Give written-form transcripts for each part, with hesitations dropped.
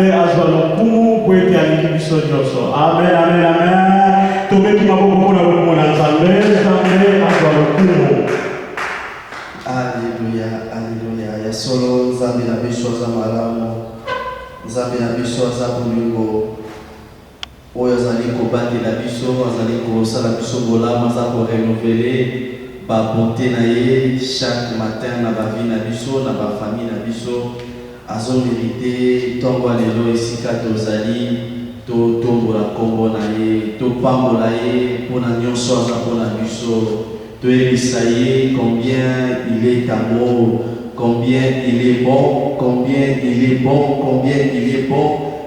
Nzambe azwa lokumu po ete alingi biso nyonso. Amen, amen, amen. Tobeki maboko mpona lokumu na Nzambe. Nzambe azwa lokumu. Alléluia, alléluia. Ya solo Nzambe na biso aza malamu. Nzambe na biso aza bolingo. Oyo azali kobatela biso, azali kosala biso bolamu, aza korenouveler ba bonté na ye chaque matin na ba vie na biso, na ba famille na biso. Azo mérité ntongo lelo esika tozali totombola kombo na ye, topambola ye mpona nyonso aza mpona biso. Toyebisa ye combien il est amour, combien il est bon, combien il est bon, combien il est bon,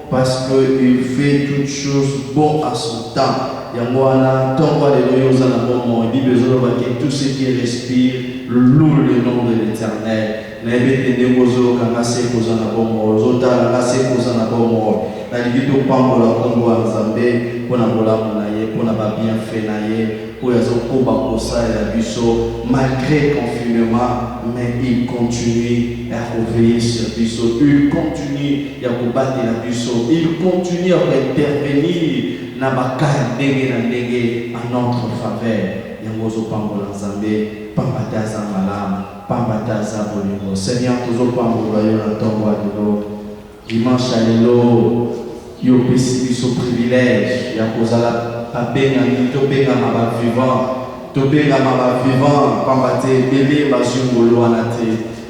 parce qu'il fait toutes choses bon à son temps. Yangwana, tomba le loyosa na bon, il dit besoin de tout ce qui respire loue le nom de l'Éternel. N'ayez pas de mozo kamase koza na bon, zota la kase koza na bon. La libito pambo la kombo Nzambe pona bolamu na ye, pona ba bienfait na ye, pour yazo koba kosa la biso malgré confinement, mais il continue à veiller sur biso, il continue à combattre la biso, il continue à intervenir na bakaya ndenge na ndenge en notre faveur. Yangozo pambo la Nzambe pambataza malamu, pambataza bolingo. Seigneur tozo pambo yo na tombo adilo dimanche alelo yo pesi biso privilège ya kozala abenga to benga ma vivant, to benga ma vivant pambate ebele bazungolo wana te,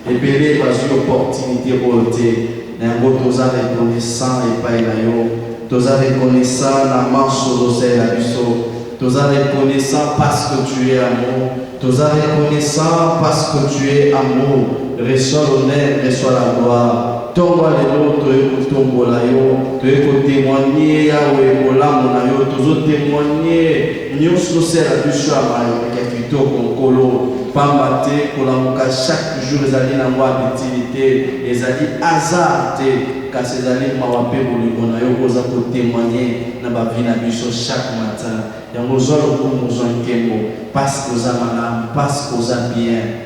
ebele bazu opportunité bote na yango toza reconnaissant epai na yo, toza reconnaissant na marche ozosala biso, toza reconnaissant parce que tu es amour, toza reconnaissant parce que tu es amour. Reçois l'honneur, reçois la gloire. Tomba lelo toye kotombola yo, toye kotémoigner yawe bolamu na yo, tozo témoigner nyonso sera biso ya mayo ya kitoko nkolo pamba te kolamuka chaque jour ezali na mwa utilité, ezali hasard te kasi ezali mawa mpe bolingo na yo koza kotémoigner na bavi na biso chaque matin. Yango zwa lokumu zwa nkembo parce que oza malamu, parce que oza bien.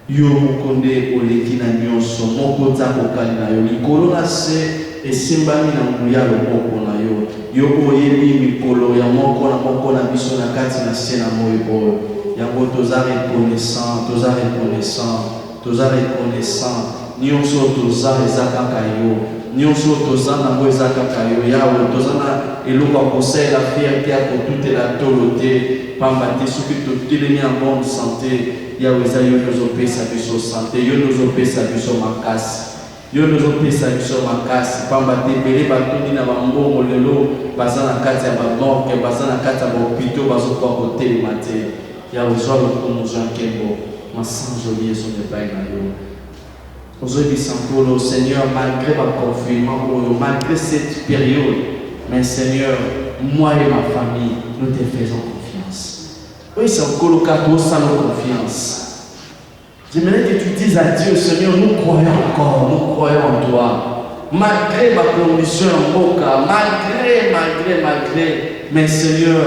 Yo mokonde oleki na nyonso moko ta kokali na yo likolo na se esimbami na nguya loboko na yo, yo oyebi mikolo ya moko na moko na biso na kati na se na moi oyo. Yango toza reconnaissant, toza reconnaissant, toza reconnaissant. Nyonso toza eza kaka yo, nyonso toza nango eza kaka yo yawe, toza na eloko ya kosala fierté ya kotutela tolo te pamba te soki totelemi en bonne santé. Yahweh, yo nous opesa biso santé, yo nous opesa biso makasi, yo nous opesa biso makasi. Pamba te bele batuni na bambongo lelo baza na kati ya bamorke, baza na kati ya bahopito bazokuwa kotelema te. Yahweh, zwa lokumu zwa nkembo masanjoli ezo epai na yo. Ozoyebisa nkolo Seigneur, malgré ma confinement, malgré cette période, mais Seigneur, moi et ma famille, nous te faisons confiance. Oui, c'est encore le cas de ça, nos confiance. J'aimerais que tu dises à Dieu, Seigneur, nous croyons encore, nous croyons en toi. Malgré ma condition en Boka, malgré, mais Seigneur,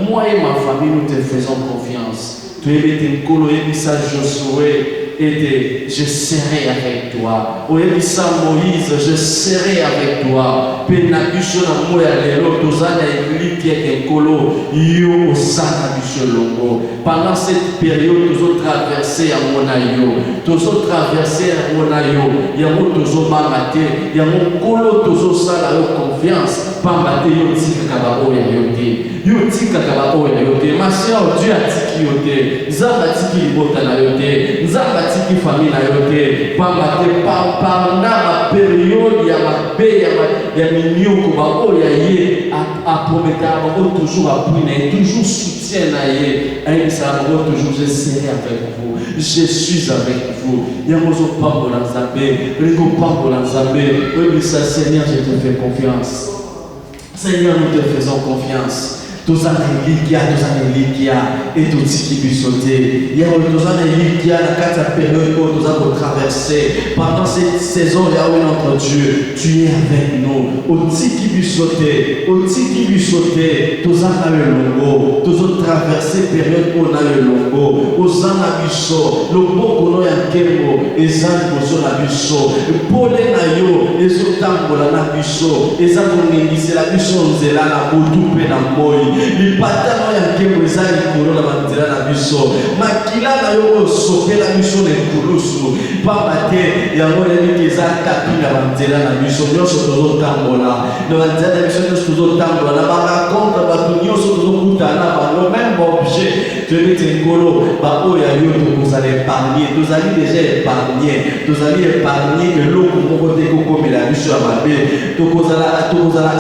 moi et ma famille, nous te faisons confiance. Tu es le colo et message Josué. Et je serai avec toi. Oyebisa Moïse, je serai avec toi. Penabiso na moya lelo tozana eliki ekolo yo osana biso longo. Pendant cette période tozo traverser ya mona yo. Tozo traverser ya mona yo. Ya mo tozo bamate, ya mo kolo tozo sala yo confiance. Pamba te yo tika kaba oya yo te. Yo tika kaba oya yo te. Ma sœur, Dieu a tiki yo te. Nzamba tiki libota na yo te. Nzamba tiki famille na yo te. Pamba te pendant la période ya mabe ya minyoko ba oya ye a promettre ba toujours appui na toujours soutien na ye. Aïe ça ba toujours je serai avec vous. Je suis avec vous. Yamozo pambo la Nzambe, Rigo pambo la Nzambe. Oui, ça Seigneur, je te fais confiance. Seigneur, nous te faisons confiance. tozana elikia et totiki bisote ya tozana elikia na kati ya période oyo toza kotraverse pendant cette saison Yahweh notre Dieu tu es avec nous otiki bisote tozana elongo tozotraverse période oyo na elongo ozana biso loboko no ya nkembo eza liboso na biso pole na yo ezotambola na biso eza konengisela biso nzela na butu mpe na moi lipatano ya nkembo eza likolo na banzela na biso makila na yo osopela biso na ekulusu pamba te yango nayebiki eza tapi na banzela na biso nyonso tozotambola na banzela na biso nyonso tozotambola na barakontre bato nyonso tozokutana na bango même baobjet toyebeti ekolo baoyo ya yo tokozala épargné tozali déjà épargné eloko moko te kokomela biso ya mabe tokozala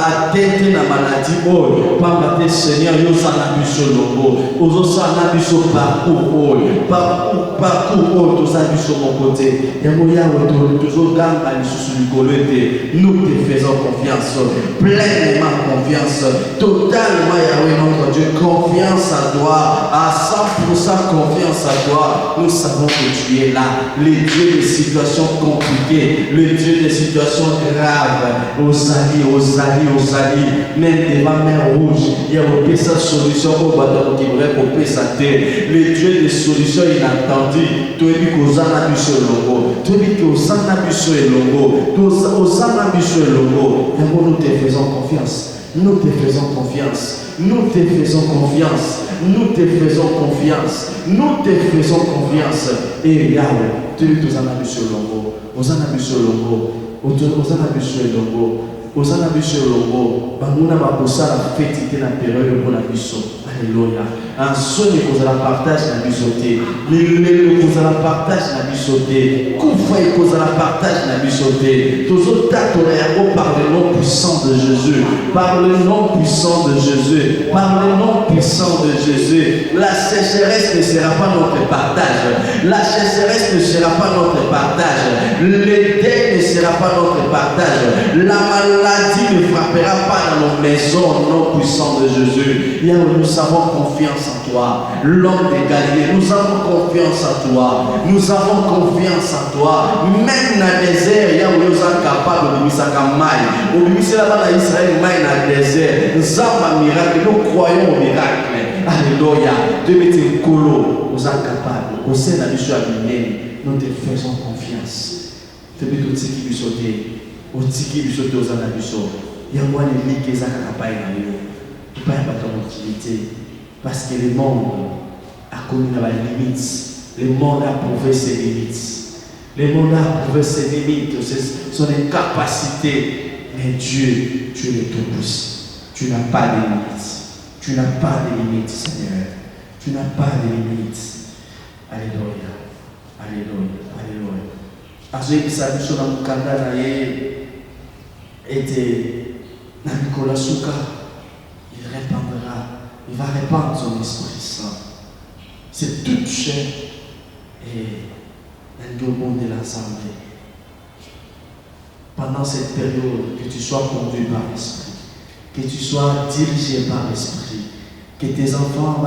atteinte na maladi oyo pamba te Seigneur yozala biso longo ozosala biso parcours oyo toza biso moko te yango yawe tozoganga lisusu likolo ete nous te faisons confiance pleinement confiance totalement Yahweh notre Dieu confiance à toi à 100% confiance à toi nous savons que tu es là le Dieu des situations compliquées le Dieu des situations graves ozali même devant mer rouge il y a une solution pour battre qui pourrait couper sa tête le Dieu des solutions inattendues tu es dit qu'aux anabiso longo tu es dit qu'aux anabiso longo nous te faisons confiance nous te faisons confiance et Yahweh tu es dit qu'aux anabiso longo ozana biso elongo bamuna bakosala feti te na période mpona biso alleluya ansoni kozala partage na biso te lilelo kozala partage na biso te kufa ekozala partage na biso te tozotatola yango par le nom puissant de Jésus la sécheresse ne sera pas notre partage le deuil ne sera pas notre partage la maladie ne frappera pas dans nos maisons au nom puissant de Jésus. Yahweh, nous avons confiance en toi. L'homme de Galilée, nous avons confiance en toi. Même dans le désert, Yahweh nous est capable de nous accompagner. Au ministère là-bas d'Israël, dans le désert, nous avons un miracle, nous croyons au miracle. Alléluia. De mettre le colo, nous sommes capables. Au sein de la mission à nous te faisons confiance. De mettre tout ce qui nous sauter. Otiki biso tozana biso yango aleliki ezaka kapai na yo epai bato ya motilité parce que le monde a connu na balimites le monde a prouvé ses limites son incapacité mais Dieu tu es le tout-puissant tu n'as pas de limites Seigneur tu n'as pas de limites alléluia azoyebisa biso na mokanda na ye ete na mikolo suka il va répandre son Esprit Saint c'est toute chair et dans le monde de l'Assemblée pendant cette période que tu sois conduit par l'Esprit que tu sois dirigé par l'Esprit que tes enfants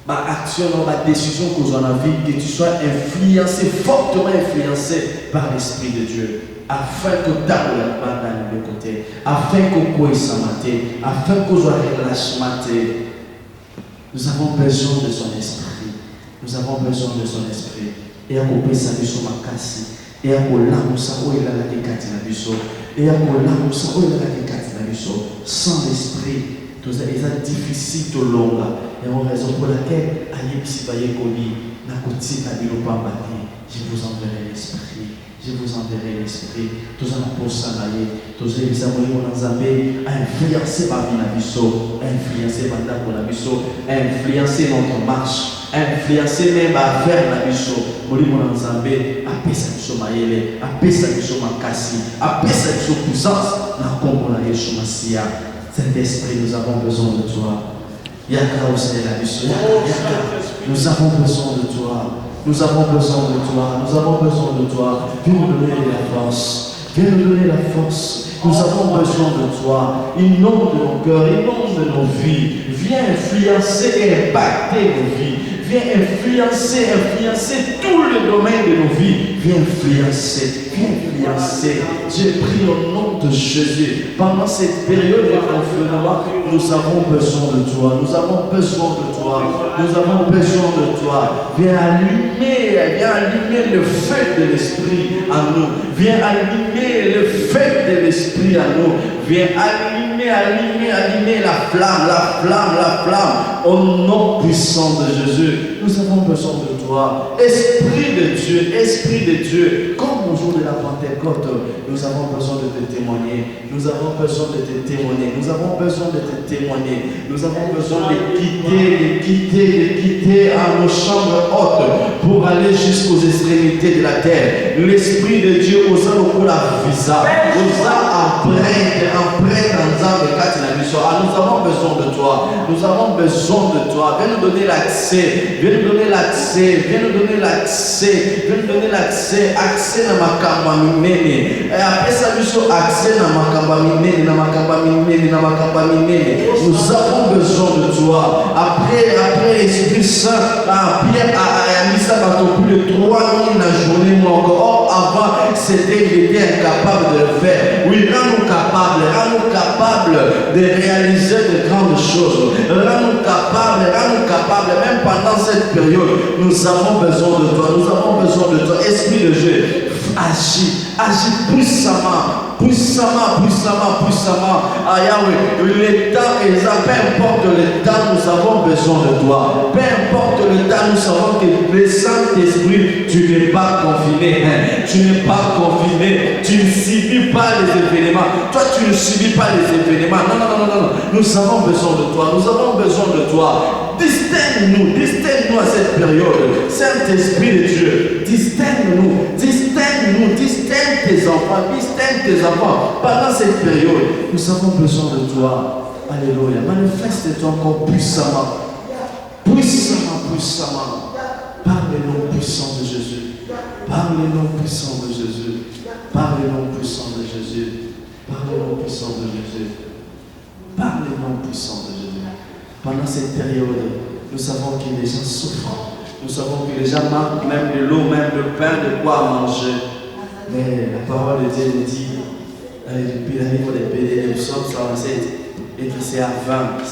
action, décision que dans la vie, que tu sois fortement influencé par l'Esprit de Dieu, afin que tu aies la bande de côté, afin que tu aies afin que tu aies relâchement. Nous avons besoin de son esprit. Et à couper sa vie sur ma casse. Et à couper la moussa où il a la décate na biso. Sans l'esprit. Tout ça est difficile tout long là. Et en raison pour laquelle je vous enverrai l'esprit. Tout ça pour ça là. Tout ça les amours on a influencé ma vie na biso, influencé ma date pour la biso, influencé notre marche, influencé même à faire la biso. Moli mon ensemble apesa biso mayele, apesa biso makasi, apesa biso puissance na kombo na Yesu Masia. Saint-Esprit, nous avons besoin de toi. Yaka aussi la mission. Nous avons besoin de toi. Viens nous donner la force. Viens nous donner la force. Nous avons besoin de toi. Inonde nos cœurs, inonde nos vies. Viens influencer et impacter nos vies. Viens influencer tous les domaines de nos vies. Viens influencer. Dieu prie au nom de Jésus. Pendant cette période de confinement, nous avons besoin de toi. Nous avons besoin de toi. Nous avons besoin de toi. Viens allumer le feu de l'esprit à nous. Viens allumer le feu de l'esprit à nous. Viens allumer la flamme. Au nom puissant de Jésus, nous avons besoin de toi. Esprit de Dieu, comme au jour de la Pentecôte, nous avons besoin de te témoigner. Nous avons besoin de quitter à nos chambres hautes pour aller jusqu'aux extrémités de la terre. L'Esprit de Dieu osa lokola visa, osa empreinte ensemble quand il a mis ça. Nous avons besoin de toi. Viens nous donner l'accès. Accès na makamba minene. Après ça, accès na makamba minene. Nous avons besoin de toi. Après l'Esprit Saint, Pierre a mis ça dans plus de 3000 la journée encore. Avant, il était incapable de le faire. Oui, rends-nous capables de réaliser de grandes choses. Rends-nous capables, même pendant cette période, nous avons besoin de toi. Esprit de Dieu, agis puissamment. Yahweh, le temps et peu importe le temps, nous avons besoin de toi. Peu importe le temps, nous savons que le Saint-Esprit, tu n'es pas confiné. Tu ne subis pas les événements. Toi, tu ne subis pas les événements. Non. Nous avons besoin de toi. Distingue-nous à cette période. Saint-Esprit de Dieu, distingue-nous, distingue tes enfants. Pendant cette période, nous avons besoin de toi. Alléluia. Manifeste-toi encore puissamment. Par le nom puissant de Jésus. Pendant cette période, nous savons que les gens souffrent. Nous savons que les gens manquent même de l'eau, même de pain, de quoi manger. Mais la parole de Dieu nous dit, depuis la livre des PD, le psaume 127, et que c'est à 20 que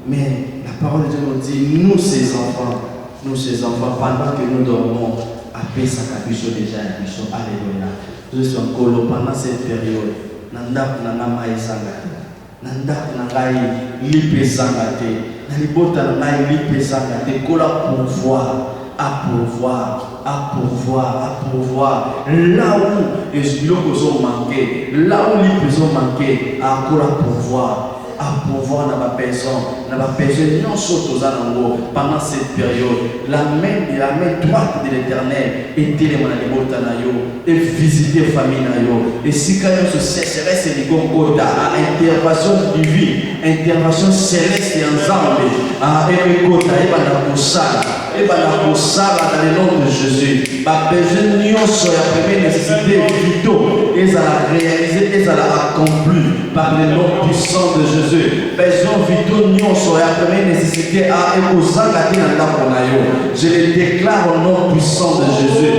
mais la parole de Dieu nous dit, nous ses enfants, pendant que nous dormons, après sa capuche déjà, alléluia. Je suis en colo pendant cette période. Nanda nana maïsangate, nanda nangai lipesangate, nalibota nangai lipesangate, kola à pourvoir. Là où les biloko ont manqué, là où les besoins manqués, à pourvoir dans ma personne, non surtout pendant cette période. La main droite de l'Éternel était les mananimotanayo et visiter famille nayo. Et si quand même se sécheresse et les gongota à intervention divine, intervention céleste et ensemble, à Ekota et Banakosala. Et Banakosala dans le nom de Jésus. Ma besoin sur la première nécessité vitaux, et ça l'a réalisé, et ça l'a accompli par le nom puissant de Jésus. Besoin vitaux sur la première nécessité à Ekosala qui n'a pas pour nayo. Je les déclare au nom puissant de Jésus.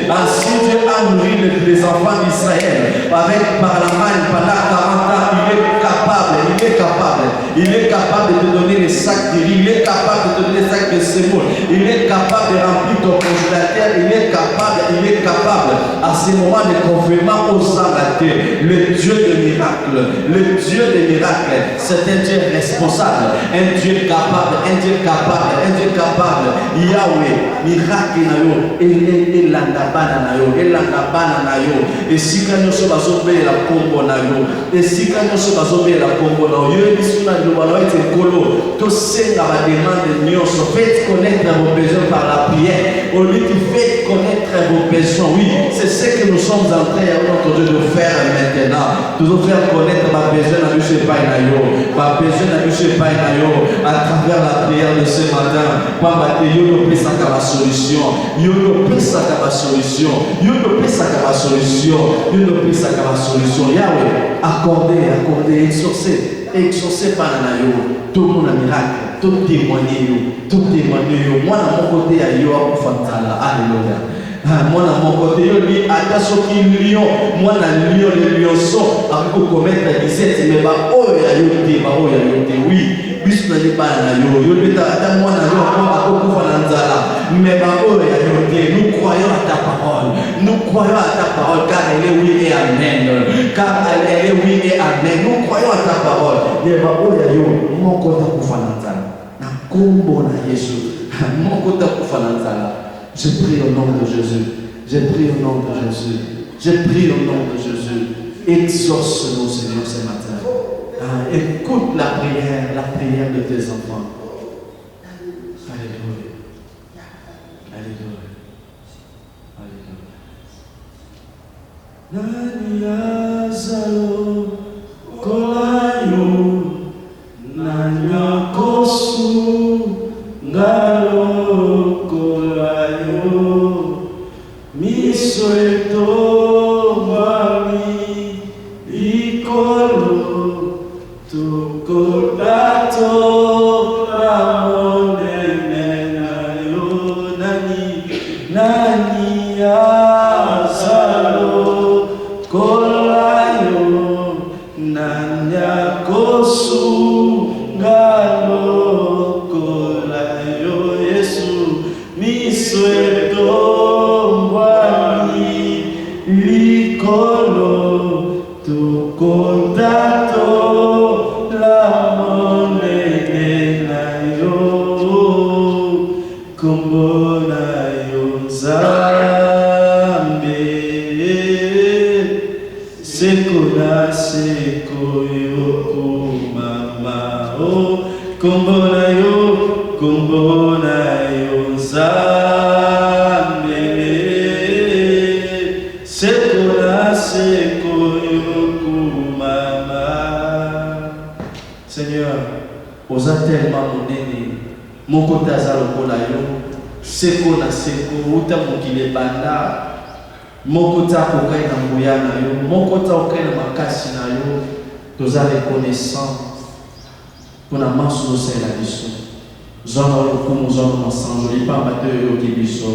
Ainsi Dieu a nourri les enfants d'Israël par la main pendant 40 ans. Il est capable de te donner les sacs de riz, il est capable de te donner les sacs de semoule, il est capable de remplir ton congélateur, il est capable à ces moments de confinement aux arrêtés. Le Dieu des miracles, c'est un Dieu responsable, un Dieu capable, Yahweh, miracle nayo, et l'andabana nayo, et si quand nous sommes à la combo nayo, et si quand nous sommes à la combo nayo, tout senga va demander nyonso, faites connaître vos besoins par la prière. Au lieu de faire connaître vos besoins. Oui, c'est ce que nous sommes en train de faire maintenant. Nous allons faire connaître ma besoin à M. Painayo. Ma besoin à M. Painayo à travers la prière de ce matin. Yo ne peut pas la solution. Yo ne peut pas la solution. Yo ne peut pas la solution. Yo ne peut pas la solution. Yahweh, accordez, exaucez par la tout le monde a miracle, tout témoigner. Moi, à mon côté, à yo, alléluia. Moi, à mon côté, lui, attention qu'il lion, moi, à lion, les lionceaux, avec commettre 17, mais oh, oui. Bis na liba na yo beta ata mwana yo akokufa na nzala mais ba oyo ya yo te nous croyons à ta parole car elle est oui et amen nous croyons à ta parole mais ba oyo ya yo moko ta kufa na nzala na kombo na Yesu moko ta kufa na nzala. Je prie au nom de Jésus, exauce-nous Seigneur ce matin. Écoute la prière de tes enfants. Alléluia. Nanya zalo kolayo, nanya kosu ngalo kolayo, misoeto mami ikolo. Tukodato nani azalo kolayo nanya kosu ngalo kolayo Yesu misweto mbwani likolo tukodato Seigneur, osa tellement monene, moko taza lokola yo, seko na seko, uta mokile banda, moko ta kokai na mboya na yo, moko ta kokai na makasi na yo, toza reconnaissant pour la manche de c'est la biso. Zona lokumu zona masanjo, li pambate yo kibiso,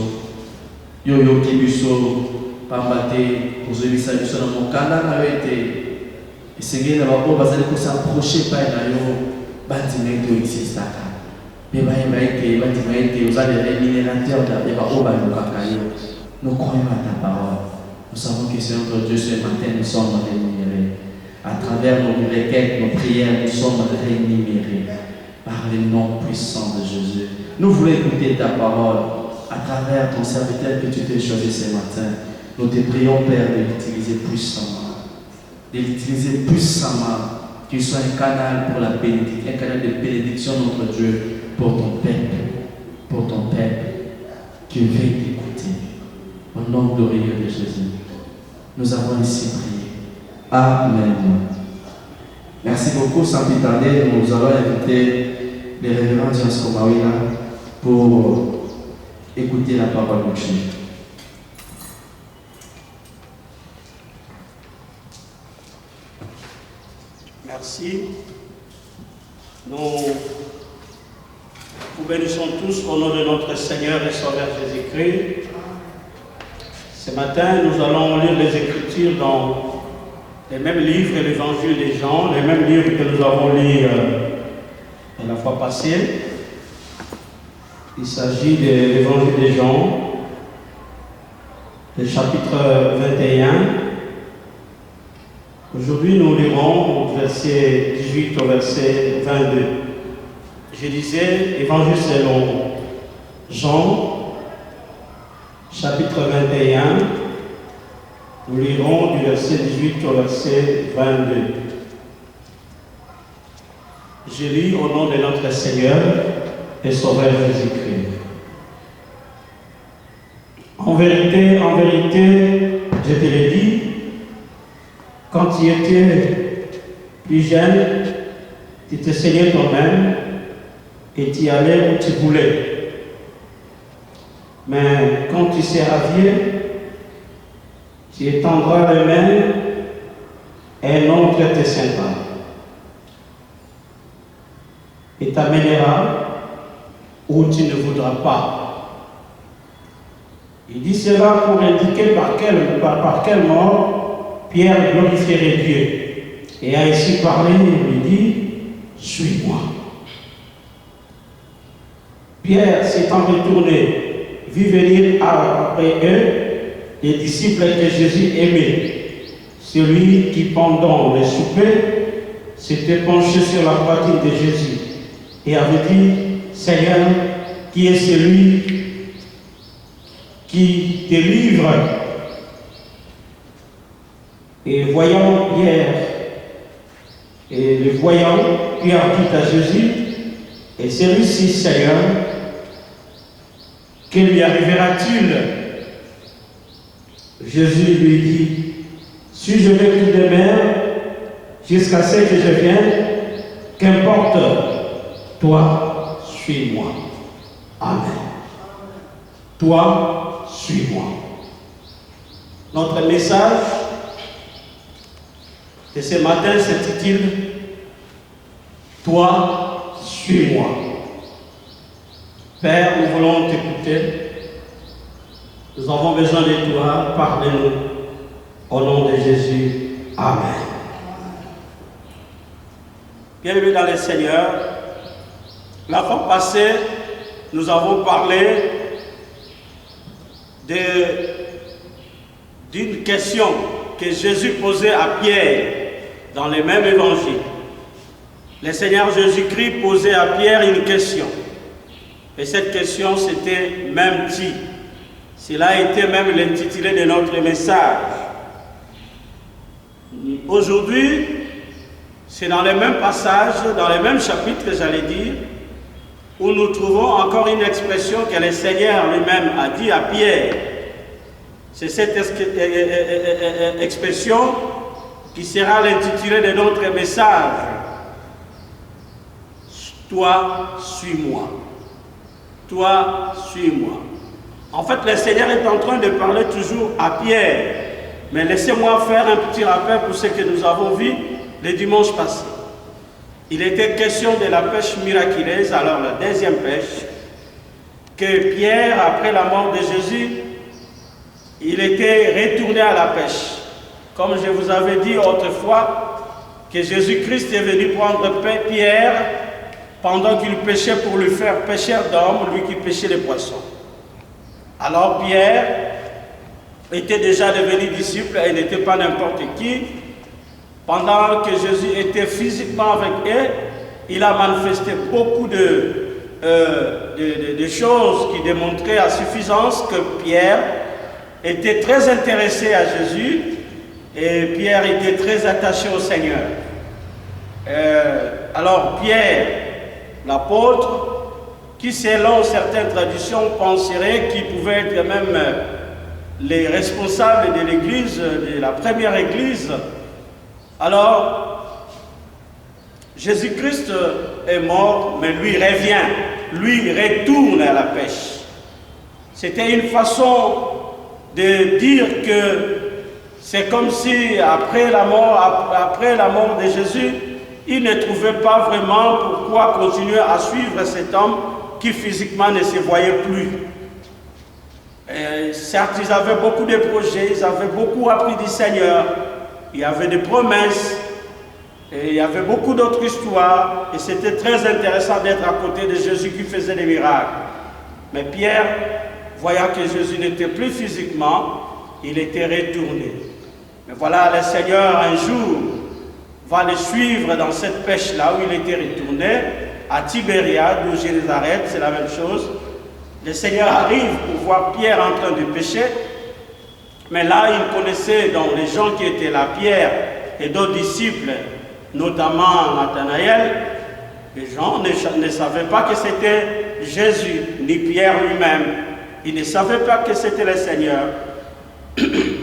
yo kibiso, pambate, ozebisa biso na mokanda na yo ete. Et Seigneur, nous avons s'approcher par nous, bâtiment qui existe. Mais vous avez des rémunérateurs de nous croyons à ta parole. Nous savons que c'est notre Dieu ce matin, nous sommes rémunérés. À travers nos requêtes, nos prières, nous sommes rémunérés par le nom puissant de Jésus. Nous voulons écouter ta parole à travers ton serviteur que tu t'es choisi ce matin. Nous te prions, Père, de l'utiliser puissamment. Qu'il soit un canal pour la bénédiction, un canal de bénédiction, notre Dieu, pour ton peuple, qui veut t'écouter. Au nom glorieux de Jésus, nous avons ici prié. Amen. Merci beaucoup. Sans plus tarder, nous allons inviter les révérends James Komawila pour écouter la parole de Dieu. Merci. Nous vous bénissons tous au nom de notre Seigneur et Sauveur Jésus-Christ. Ce matin, nous allons lire les Écritures dans les mêmes livres et l'Évangile des Jean, les mêmes livres que nous avons lus la fois passée. Il s'agit de l'Évangile des Jean, le chapitre 21. Aujourd'hui, nous lirons du verset 18 au verset 22. Je disais, Évangile selon Jean, chapitre 21. Nous lirons du verset 18 au verset 22. Je lis au nom de notre Seigneur et Sauveur Jésus-Christ. vérité, je te l'ai dit, quand tu étais plus jeune, tu te saignais toi-même et tu allais où tu voulais. Mais quand tu seras vieux, tu étendras les mains et un autre te saindra et t'amènera où tu ne voudras pas. Il dit cela pour indiquer par quelle mort Pierre glorifierait Dieu. Et a ainsi parlé, il lui dit, suis-moi. Pierre s'étant retourné, vit venir après eux les disciples que Jésus aimait. Celui qui, pendant le souper, s'était penché sur la poitrine de Jésus et avait dit, Seigneur, qui est celui qui te livre? Et voyant Pierre, et le voyant, Pierre dit à Jésus, et celui-ci, Seigneur, que lui arrivera-t-il? Jésus lui dit, si je vais tout de mer jusqu'à ce que je vienne, qu'importe, toi, suis-moi. Amen. Toi, suis-moi. Notre message de ce matin s'intitule Toi, suis-moi. Père, nous voulons t'écouter. Nous avons besoin de toi. Parle-nous. Au nom de Jésus. Amen. Bienvenue dans le Seigneur. La fois passée, nous avons parlé d'une question que Jésus posait à Pierre dans le même évangile. Le Seigneur Jésus-Christ posait à Pierre une question. Et cette question, c'était même dit. Cela a été même l'intitulé de notre message. Aujourd'hui, c'est dans le même passage, dans le même chapitre, j'allais dire, où nous trouvons encore une expression que le Seigneur lui-même a dit à Pierre. C'est cette expression qui sera l'intitulé de notre message. Toi, suis-moi. Toi, suis-moi. En fait, le Seigneur est en train de parler toujours à Pierre. Mais laissez-moi faire un petit rappel pour ce que nous avons vu le dimanche passé. Il était question de la pêche miraculeuse, alors la deuxième pêche, que Pierre, après la mort de Jésus, il était retourné à la pêche. Comme je vous avais dit autrefois, que Jésus-Christ est venu prendre Pierre pendant qu'il pêchait pour lui faire pêcheur d'hommes, lui qui pêchait les poissons. Alors Pierre était déjà devenu disciple et n'était pas n'importe qui. Pendant que Jésus était physiquement avec eux, il a manifesté beaucoup de choses qui démontraient à suffisance que Pierre était très intéressé à Jésus et Pierre était très attaché au Seigneur. Alors Pierre, l'apôtre, qui selon certaines traditions penserait qu'il pouvait être même les responsables de l'église, de la première église. Alors, Jésus-Christ est mort, mais lui revient, lui retourne à la pêche. C'était une façon de dire que c'est comme si après la mort de Jésus, il ne trouvait pas vraiment pourquoi continuer à suivre cet homme qui physiquement ne se voyait plus. Certes, ils avaient beaucoup de projets, ils avaient beaucoup appris du Seigneur, il y avait des promesses, et il y avait beaucoup d'autres histoires, et c'était très intéressant d'être à côté de Jésus qui faisait des miracles. Mais Pierre, voyant que Jésus n'était plus physiquement, il était retourné. Mais voilà, le Seigneur un jour va le suivre dans cette pêche-là où il était retourné, à Tibériade, ou Génézareth, c'est la même chose. Le Seigneur arrive pour voir Pierre en train de pêcher, mais là, il connaissait donc les gens qui étaient là, Pierre et d'autres disciples, notamment Nathanaël. Les gens ne savaient pas que c'était Jésus, ni Pierre lui-même. Ils ne savaient pas que c'était le Seigneur.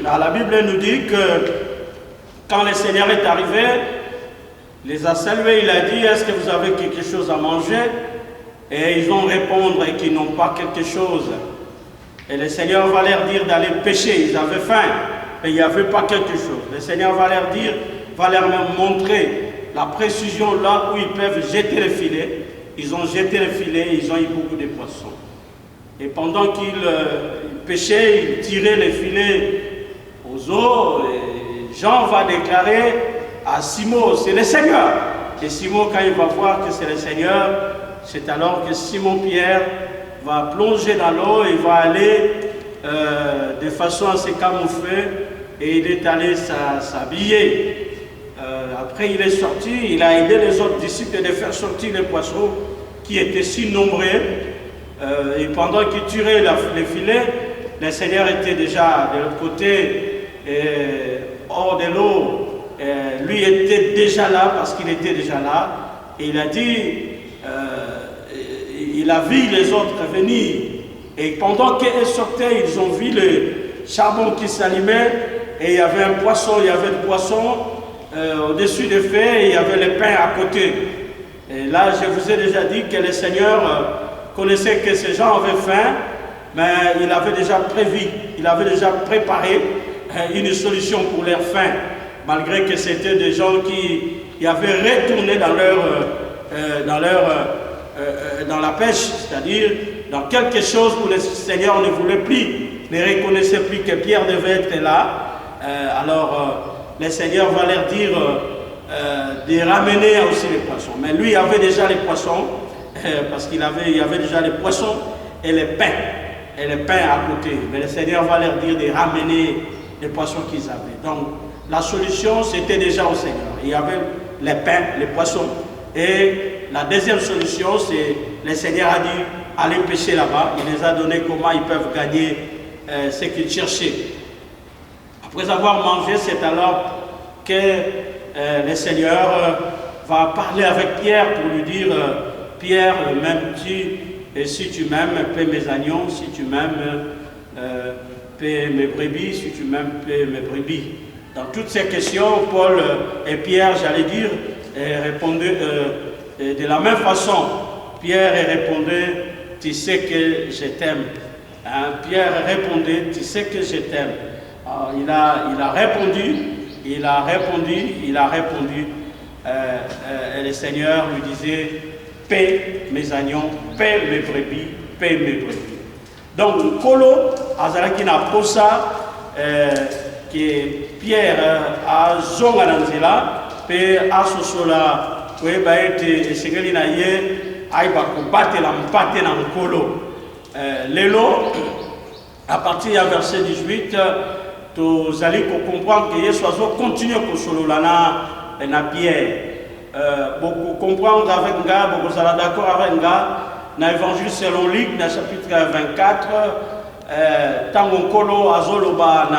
Dans la Bible nous dit que quand le Seigneur est arrivé, les a salués, il a dit, est-ce que vous avez quelque chose à manger? Et ils vont répondre qu'ils n'ont pas quelque chose. Et le Seigneur va leur dire d'aller pêcher. Ils avaient faim, mais il n'y avait pas quelque chose. Le Seigneur va leur dire, va leur montrer la précision là où ils peuvent jeter le filet. Ils ont jeté le filet, ils ont eu beaucoup de poissons. Et pendant qu'ils pêchaient, ils tiraient les filets aux eaux. Et Jean va déclarer à Simon, c'est le Seigneur. Et Simon, quand il va voir que c'est le Seigneur, c'est alors que Simon-Pierre va plonger dans l'eau et va aller de façon à se camoufler et il est allé s'habiller. Après il est sorti, il a aidé les autres disciples de faire sortir les poissons qui étaient si nombreux. Et pendant qu'ils tiraient les filets, le Seigneur était déjà de l'autre côté, hors de l'eau. Lui était déjà là parce qu'il était déjà là. Et il a dit, il a vu les autres venir. Et pendant qu'ils sortaient, ils ont vu le charbon qui s'allumait. Et il y avait un poisson, il y avait le poisson au-dessus des feux et il y avait le pain à côté. Et là, je vous ai déjà dit que le Seigneur connaissait que ces gens avaient faim, mais il avait déjà prévu, il avait déjà préparé une solution pour leur faim, malgré que c'était des gens qui avaient retourné dans la pêche, c'est-à-dire dans quelque chose où le Seigneur ne voulait plus, ne reconnaissait plus que Pierre devait être là. Alors le Seigneur va leur dire de ramener aussi les poissons. Mais lui avait déjà les poissons, parce qu'il avait, il y avait déjà les poissons et les pains à côté. Mais le Seigneur va leur dire de ramener les poissons qu'ils avaient. Donc la solution c'était déjà au Seigneur. Il y avait les pains, les poissons. Et la deuxième solution, c'est le Seigneur a dit allez pêcher là-bas. Il les a donné comment ils peuvent gagner ce qu'ils cherchaient. Après avoir mangé, c'est alors que le Seigneur va parler avec Pierre pour lui dire Pierre, m'aimes-tu? Et si tu m'aimes, paie mes agneaux. Si tu m'aimes, paie mes brebis. Si tu m'aimes, paie mes brebis. Dans toutes ces questions, Paul et Pierre, j'allais dire, répondaient de la même façon. Pierre répondait, tu sais que je t'aime. Hein? Pierre répondait, tu sais que je t'aime. Il a répondu. Et le Seigneur lui disait, paie mes agneaux, paie mes brebis, paie mes brebis. Donc, Kolo, Azalaki na posa, que Pierre a zonga nanzela, pe asosola, kwe baete esengeli na ye, aiba kubate la mpate na Kolo. Lelo, à partir du verset 18, vous allez comprendre que Yesu continue à na Pierre. Beaucoup comprendre avec nga, beaucoup sera d'accord avec nga, dans l'évangile selon Luc, dans le chapitre 24, tango kolo azoloba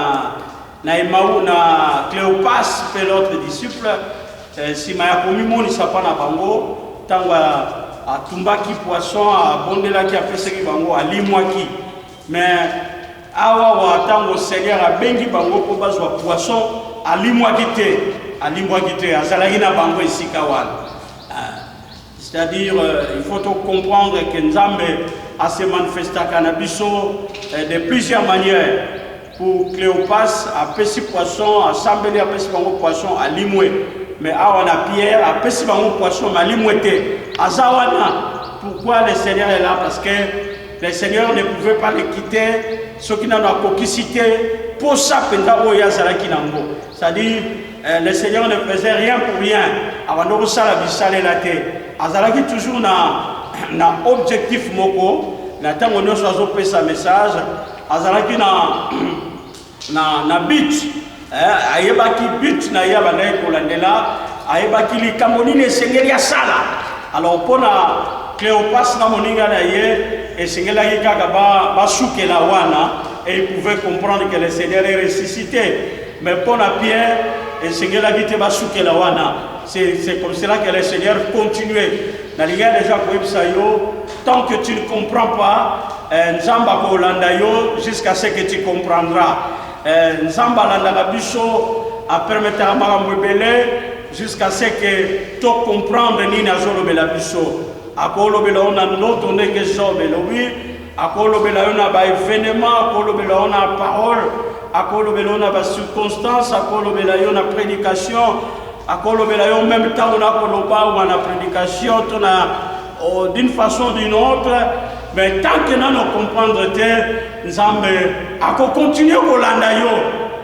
na Emmaou na Cléopas, pe l'autre disciple, si maya komi moni sapa na bango, tango a tumbaki poisson, a bondelaki a peseki bango, a limwaki, mais awa wa tango Seigneur a bengi bango po bazwa poisson, a limwaki te, azalaki na bango esika wana. C'est-à-dire, il faut comprendre que Nzambe a se manifesté à Canabiso de plusieurs manières. Pour Cléopas, à Pessi Poisson, à Sambeli, à Pessi Bango Poisson, à Limoué. Mais à Wana Pierre, à Pessi Bango Poisson, à Limouété. À Zawana, pourquoi le Seigneur est là? Parce que le Seigneur ne pouvait pas les quitter, ceux qui n'ont pas cité, pour ça, c'est-à-dire, le Seigneur ne faisait rien pour rien. Avant de Azalaki toujours na objectif moko, na tango no sozo pesa message, azalaki na but, ayebaki but na yaba na kolandela, ayebaki likambo nini esengeli ya sala. Alors pona Cléopas na moninga na ye esengeli kaka ba sukela wana et il pouvait comprendre que le Seigneur est ressuscité. Mais pona Pierre esengeli te ba sukela wana. C'est comme cela que le Seigneur continuait. Tant que tu ne comprends pas, nzamba kolanda yo jusqu'à ce que tu comprendras. Nzamba landa biso a permettre makambo ebele jusqu'à ce que tu comprendre ni na zolo bela biso. Akolo bela ona noto ndenge zo bela oui. Akolo bela ona ba événement, akolo bela ona parole, akolo bela ona ba circonstance, akolo bela ona prédication, akolo bela yo même temps on a koloba ou na prédication d'une façon ou d'une autre. Mais tant que nous ne comprenons pas, nous allons continuer à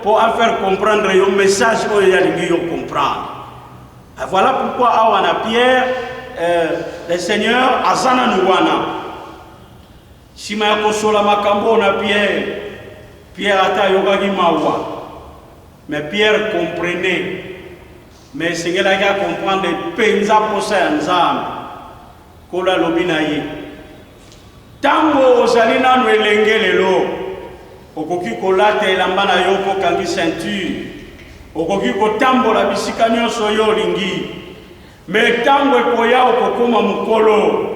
pour faire comprendre le message que nous allons comprendre. Voilà pourquoi on a Pierre, le Seigneur, Azana Nouana. Si je suis on a Pierre, Pierre a yoga mawa. Mais Pierre comprenait. Mais le Seigneur a compris que penza posa nzam. Kola lobinaye. Tango ozali nanu elenge lelo okoki kolata elamba na yo kokangi ceinture okoki kotambola bisika nyonso yo olingi me tango ekoya okokoma mokolo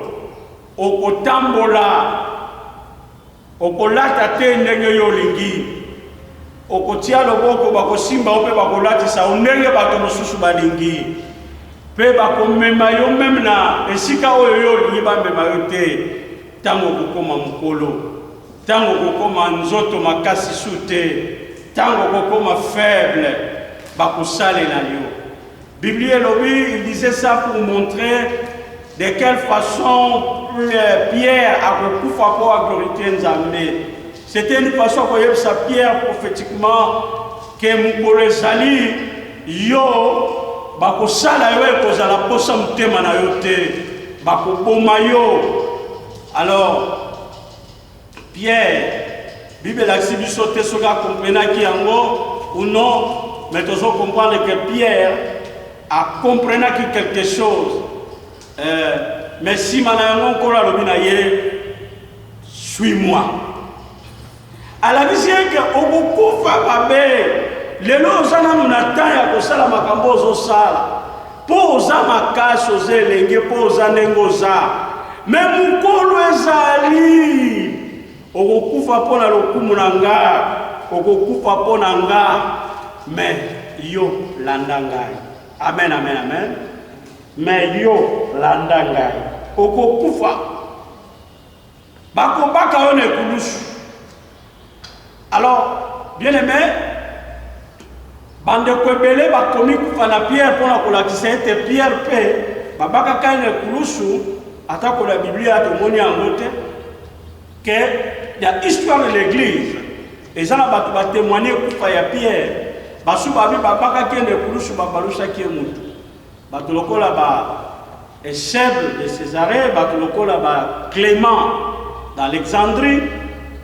okotambola okolata te ndenge yo olingi okotia loboko bakosimba yo mpe bakolatisa ndenge bato mosusu balingi mpe bakomema yo meme na esika oyo yo olingi bamema yo te. Tango kokoma mukolo, tango kokoma nzoto makasi sute, tango kokoma faible, bakosale na yo. Bible il disait ça pour montrer de quelle façon Pierre a beaucoup pour la glorifier Nzambe. C'était une façon pour sa Pierre prophétiquement que mukolo sali yo bakosala yo ekozala posa mutema na yo te, bakoboma yo. Alors, Pierre, Bible l'exhibition tesoga comprendre qui yango ou non, mais toujours comprendre que Pierre a compris quelque chose. Mais si manayango kola lobinaye, suis-moi. À la vision que obukufa babe, lelo ozana munata ya kosala makambo ozosala. Po oza makasi ozelenge po oza nengoza. Même mukolo ezali okokufa pona lokumu na nga okokufa pona nga mais yo landa ngai. Amen amen amen. Mais yo landa ngai okokufa bakobaka yo na ekulusu. Alors bien aimé bandeko ebele bakomi kufa na Pierre pona kolakisa ete Pierre pe babaka kai na ekulusu. Attaque la Bible a témoigné en note que l'histoire de l'église, et ça va témoigner pour Pierre. Basu babi babaka qui est le plus babalusha qui est mutu. Batuloko là-bas, et Sèvres de Césarée, Batuloko là-bas, Clément d'Alexandrie,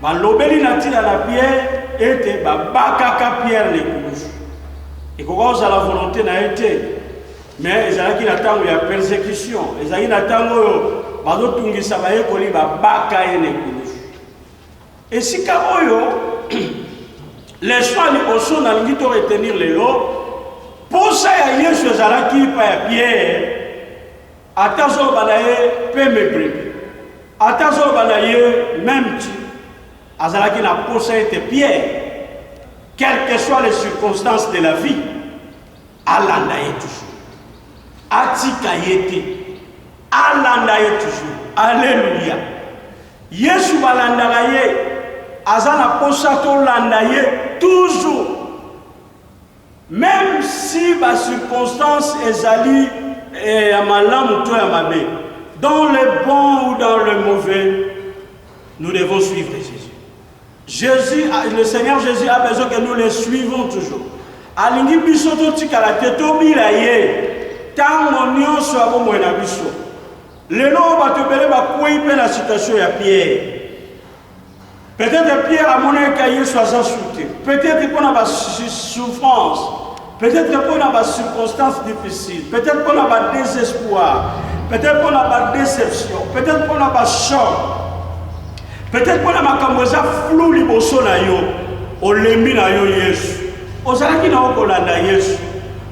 Balobeli natina la Pierre, et babaka Pierre le plus. Et comment ça la volonté n'a été. Mais ils ont eu la persécution, ils ont eu la persécution, et si les soins au son dans le retenir les lots, pour ça, il y a Yesu Zalaki par Pierre, attention balaye, peut me brûler. Attention balaye, même tu, Azalaki n'a pas été Pierre, quelles que soient les circonstances de la vie, Allah n'a toujours. Atika yete alanda ye toujours. Alléluia. Yesu balanda ye azana posa to landa ye toujours. Même si ba circonstance ezali malamu to ya mabe, dans le bon ou dans le mauvais, nous devons suivre Jésus. Le Seigneur Jésus a besoin que nous le suivons toujours. Alingi bisoto tikala teto bilaye. Tango nyonso abo mwena biso lelo batobele bakwei pe la situation ya Pierre. Peut-être Pierre a monné ka Yesu azasuti, peut-être pour na souffrance, peut-être pour na circonstances difficiles, peut-être pour na désespoir, peut-être pour na déception, peut-être pour na choc, peut-être pour na makambo za flou liboso na yo olembi na yo Yesu ozalaki na okolanda Yesu.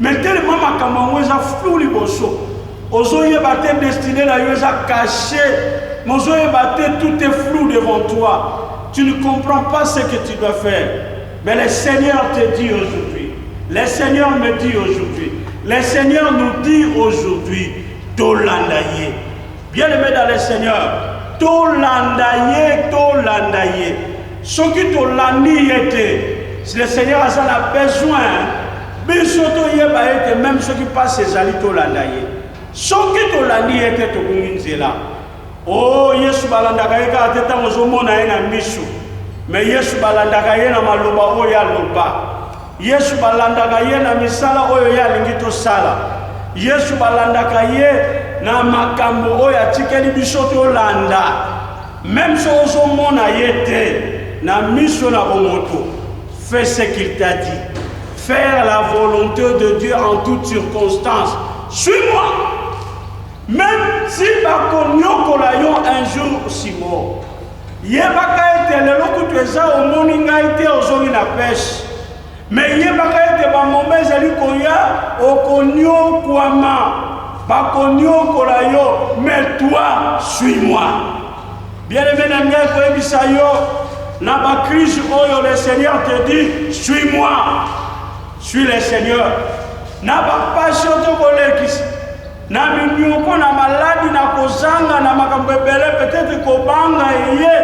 Mais tellement ma caméra flou liboso, ozoye batte destiné na yo caché Mon Dieu, tout est flou devant toi. Tu ne comprends pas ce que tu dois faire. Mais le Seigneur te dit aujourd'hui, le Seigneur me dit aujourd'hui, le Seigneur nous dit aujourd'hui, Tolandaye. Bien-aimé dans le Seigneur, Tolandaye. Ce qui Tolandi était, si le Seigneur a besoin, même ceux qui passent ces alliés Tolandaye. Ce qui Tolandi était Tokunginzela. Oh, Yesu balandaka yeka ateta mozomona ye na misu. Mais Yesu balandaka ye na maloba oyo aloba. Yesu balandaka ye na misala oyo ya lingi tosala. Yesu balandaka ye na makambo oyo atikeli biso tolanda. Même si ozomona ye te na misu na bomoto, fais ce qu'il t'a dit. Faire la volonté de Dieu en toutes circonstances. Suis-moi. Même si bakonyokola yo un jour si mort, yebaka ete lelo kutu eza omoni ngai te ozongi na pêche, mais yebaka ete bamoma ezali koya okonyokwama bakonyokola yo, mais toi suis-moi. Bien-aimé na ngai koyebisa yo na bakrise oyo le Seigneur te dit suis-moi, suis le Seigneur. Na bapassion tokolekisi na minyoko na maladi na kozanga na makambo ebele peut-être kobanga ye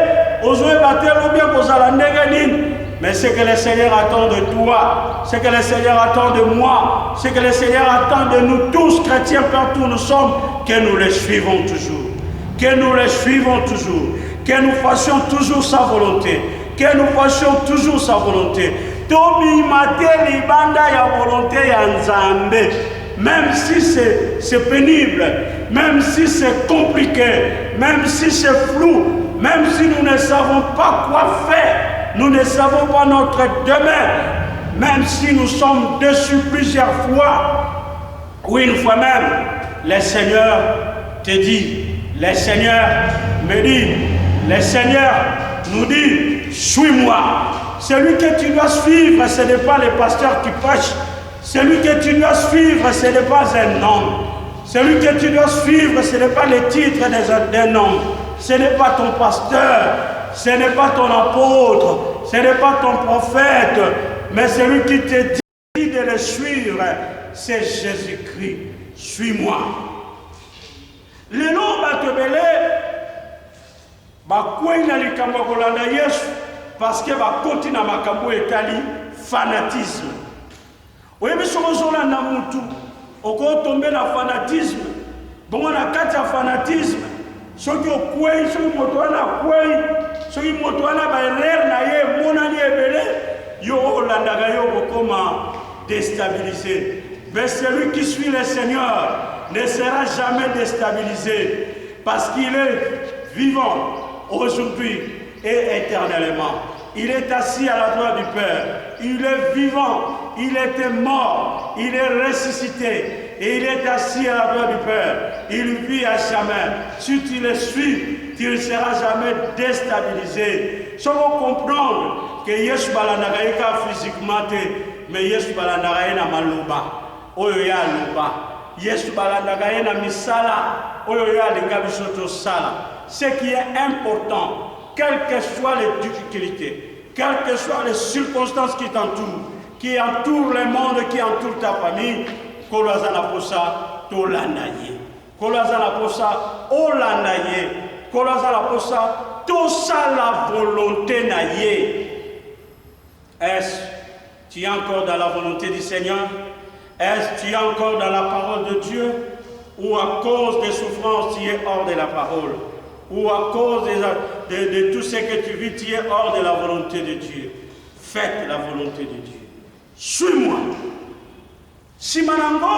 ozoe batelo bien kozala ndenge nini, mais ce que le Seigneur attend de toi, ce que le Seigneur attend de moi, ce que le Seigneur attend de nous tous chrétiens partout où nous sommes, que nous le suivons toujours, que nous le suivons toujours, que nous fassions toujours sa volonté, que nous fassions toujours sa volonté. Tobi mate libanda ya volonté ya Nzambe. Même si c'est pénible, même si c'est compliqué, même si c'est flou, même si nous ne savons pas quoi faire, nous ne savons pas notre demain, même si nous sommes déçus plusieurs fois, ou une fois même, le Seigneur te dit, le Seigneur me dit, le Seigneur nous dit, suis-moi. Celui que tu dois suivre, ce n'est pas les pasteurs qui prêchent. Celui que tu dois suivre, ce n'est pas un homme. Celui que tu dois suivre, ce n'est pas les titres d'un homme. Ce n'est pas ton pasteur, ce n'est pas ton apôtre, ce n'est pas ton prophète, mais celui qui te dit de le suivre, c'est Jésus-Christ. Suis-moi. Les noms batebele, bakwena likambo kolanda Yesu, parce que bakoti na makambo etali fanatisme. Oui, mais si on a un moutou, on peut tomber dans le fanatisme. Bon, on a quatre fanatisme. Ceux qui ont quoi, ceux qui ont quoi, ceux qui ont quoi, comment déstabiliser. Mais celui qui suit le Seigneur ne sera jamais déstabilisé parce qu'il est vivant aujourd'hui et éternellement. Il est assis à la droite du Père. Il est vivant. Il était mort. Il est ressuscité. Et il est assis à la droite du Père. Il vit à jamais. Si tu le suis, tu ne seras jamais déstabilisé. Si on comprend que Yesu balandaka physiquement, mais Yesu balandaka na maloba. Oyo ya loba. Yesu balandaka na misala. Oyo ya linga bisoto sala. Ce qui est important, quelles que soient les difficultés, quelles que soient les circonstances qui entourent le monde, qui entourent ta famille, kolazana posa tolandaye, kolazana posa olandaye, kolazana posa tosa la volonté naye. Est-ce tu es encore dans la volonté du Seigneur? Est-ce tu es encore dans la parole de Dieu? Ou à cause des souffrances tu es hors de la parole? Ou à cause de tout ce que tu vis, tu es hors de la volonté de Dieu? Faites la volonté de Dieu. Suis-moi. Simanango,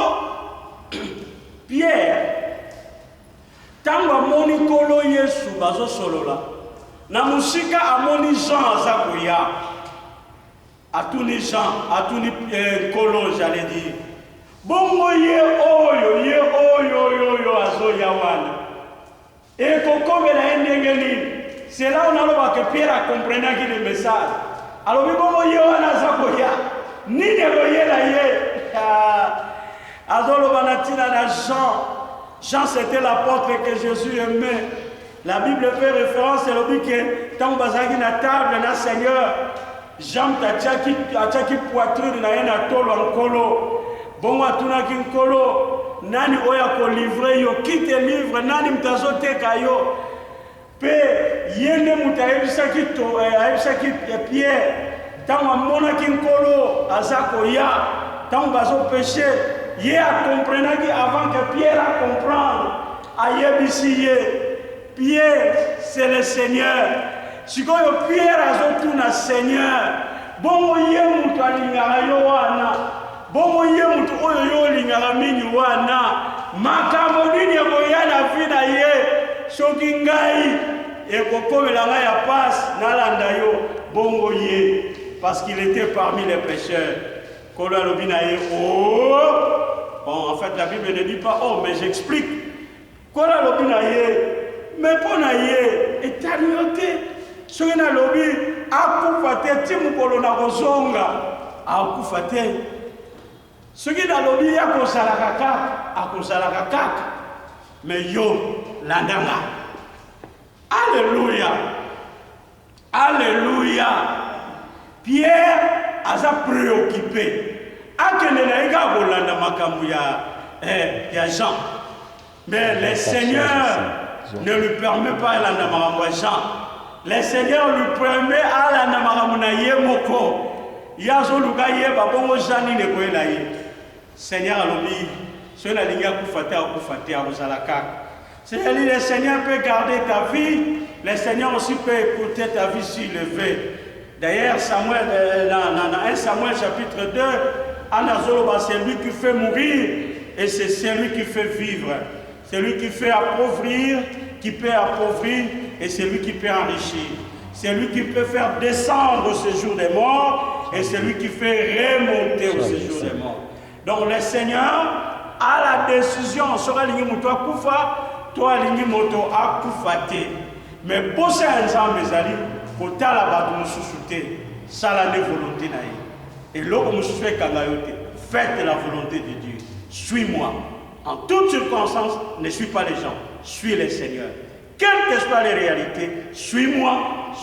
Pierre, tango amoni kolo Yesu bazo solola, na musika amoni Jean azakoya, atuni Jean, atuni kolo j'allais dire, bongo ye oyo azoya wana. Et comme elle a une c'est là où on a que Pierre a compris le message. Alors, nous avons dit que ni de la ye. Azolo banatina na Jean. Jean, c'était l'apôtre que Jésus aimait. La Bible fait référence à l'objet que tant bazaki na table na Seigneur, Jean tachaki poitrine na yena tolo ankolo. Bon atuna kinkolo nani oya ko livrer yo kite livre nani mtazote kayo. Pe yende mutayebisaki to ayebisaki Pierre tant amona kinkolo azako ya tant bazo péché ye a comprenaki avant que Pierre a comprendre ayebisi ye. Pierre, c'est le Seigneur. Si vous Pierre a tout na Seigneur, bon yé mutu alingara yo wana, bon yé mutu oyo yo lingara mingi wana, makambo nini ya na vie na ye, soki ngai ekokomela ngai ya passe na landa yo, bongo yé, parce qu'il était parmi les pécheurs. Kolo alobi na ye, oh, bon en fait la Bible ne dit pas oh, mais j'explique. Kolo alobi na ye. Mais pour naïe, et tanioté, ce qui n'a lobby, a coupé, Timukolo na Rosonga, a coupé. Ce qui n'a lobby, a Kosalakaka, mais yo, landanga. Alléluia. Alléluia. Pierre a sa préoccupé. A Kenenaïga Bolanda Makamouya, Jean. Mais le Seigneur ne lui permet pas à la Jean. Le Seigneur lui permet à la Namaramounaye Moko. Yazo Lugaye Babongo Jani ne Koelaye. Seigneur Alobi, ce n'est pas Koufate à Koufate à Rosalaka. C'est-à-dire le Seigneur peut garder ta vie, le Seigneur aussi peut écouter ta vie s'il le veut. D'ailleurs, Samuel, dans 1 Samuel chapitre 2, Anazoloba, c'est lui qui fait mourir et c'est celui qui fait vivre. C'est lui qui fait appauvrir, qui peut appauvrir, et c'est lui qui peut enrichir. C'est lui qui peut faire descendre au séjour des morts, et c'est lui qui fait remonter au séjour des morts. Donc le Seigneur a la décision, sera l'ingé moto à koufa, toi l'ingé moto à koufate. Mais pour ça, mes amis, pour ta la bas de soussouté, ça la volonté naïe. Et l'autre me souffle kangayote, faites la volonté de Dieu. Suis-moi. En toutes circonstances, ne suis pas les gens, suis le Seigneur. Quelles que soient les réalités, suis-moi,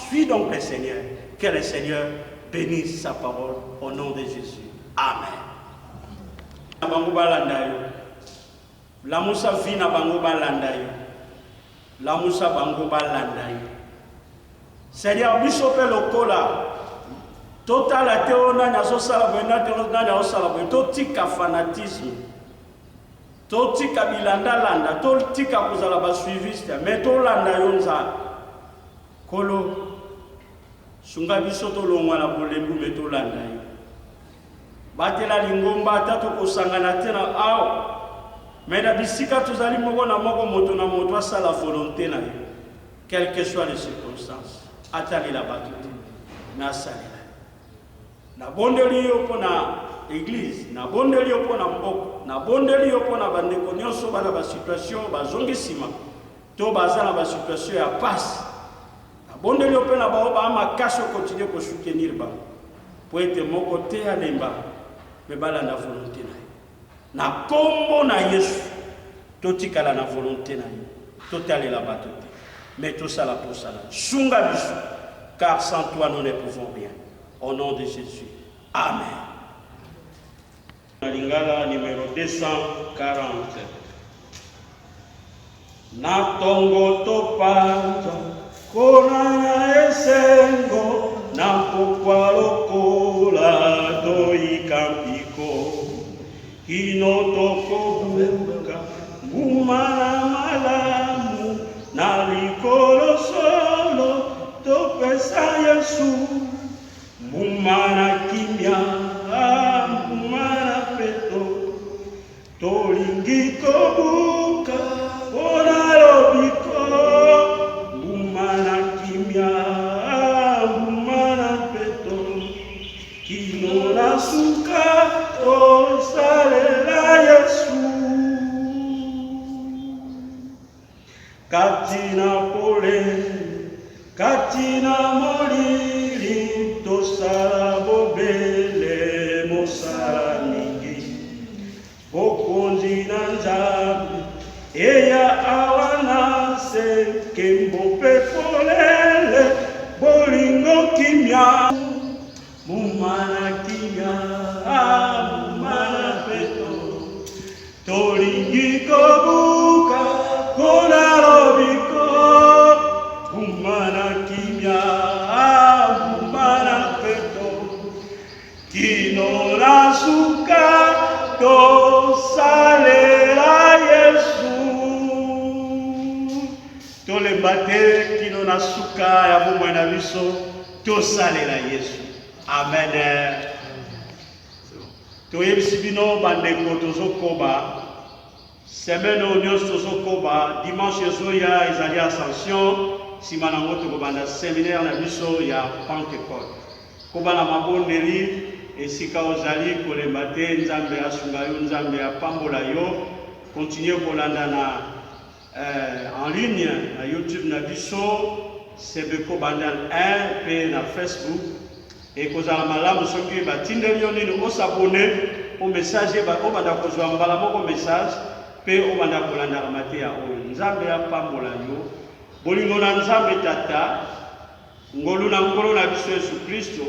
suis donc le Seigneur. Que le Seigneur bénisse sa parole au nom de Jésus. Amen. La Moussa vina bango balandayo. La Moussa bango balandayo. Seigneur, bisope lokola. Total ateo na nyaso salabena teo na nyaso salabena. Totika fanatisme. Totika bilanda landa. Totika kuzala basuiviste. Mais to landa yonza. Kolo. Sunga bisoto longwa la bolembu meto landa yo. Batela lingomba tatu kusangana tena ao. Mais na bisika tuzali moko na moto asa la volonté na yo. Quelles que soient les circonstances. Atali la batute. Na salila. Na bondeli yo pona église, na bondeli yo pona mboko, na bondeli yo pona bandeko nyonso bana ba situation bazongi sima. To bazana ba situation ya passe. Na bondeli yo pona ba ba makasi continuer ko soutenir ba. Po ete moko te alemba. Mais bala na volonté na yo. Na kombo na Yesu totikala na volonté na yo. Totali la batute. Mais tout ça la pour ça. Sunga biso. Car sans toi nous ne pouvons rien. Au nom de Jésus. Amen. Lingala numéro 240. Na tongo topanja kona esengo na pokwa lokola toikampiko kino toko buka ngumana malamu na likolo solo topesa Yesu mumana kimia mumana peto tolingi kobuka ona lobiko mumana kimia mumana peto kinona suka osalela Yesu katina pole katina molili tosala bobele mosala mingi bokonzi na Nzambe eya awana kembo pe polele bolingo kimia mumana kimia mumana peto tolingi kobuka kona lobiko mumana kimia mumana peto kino rasuka to salela Yesu tole bate kino nasuka ya bomwa na biso to salela Yesu. Amen. Toyebisi bino bandeko tozokoba semaine nyonso tozokoba dimanche ezoya ezali ascension nsima nango tokobanda séminaire na biso ya Pentecôte koba na mabondeli esika ozali kolemba te nzambe asunga yo nzambe apambola yo continue kolanda na en ligne na YouTube na biso sebeko bandal 1 pe na Facebook et kozala malamu soki batindeli yo nini osabone au message obanda kozwa mbala moko message pe obanda kolanda mate ya oyo nzambe apambola yo bolingo na nzambe tata ngolu na ngolo na biso Yesu Kristo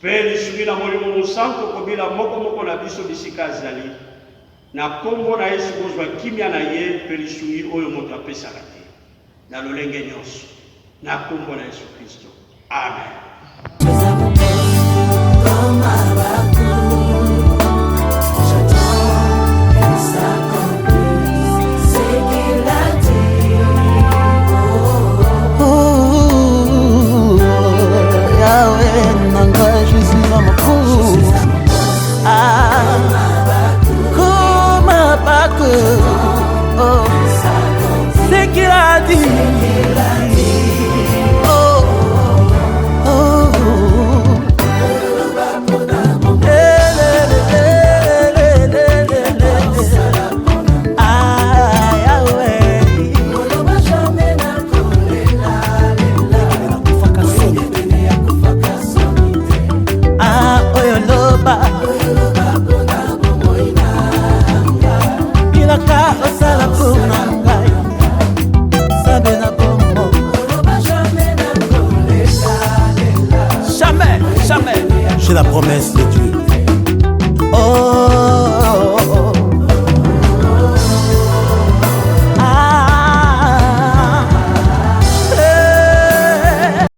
pe lisungi na molimo mosantu kobila moko na biso bisika azali na kombo na Yesu kozwa kimia na ye pe lisungi oyo moto apesaka te na lolenge nyonso na kombo na Yesu Kristo. Amen. C'est qu'il a dit. J'ai la promesse de Dieu. Oh.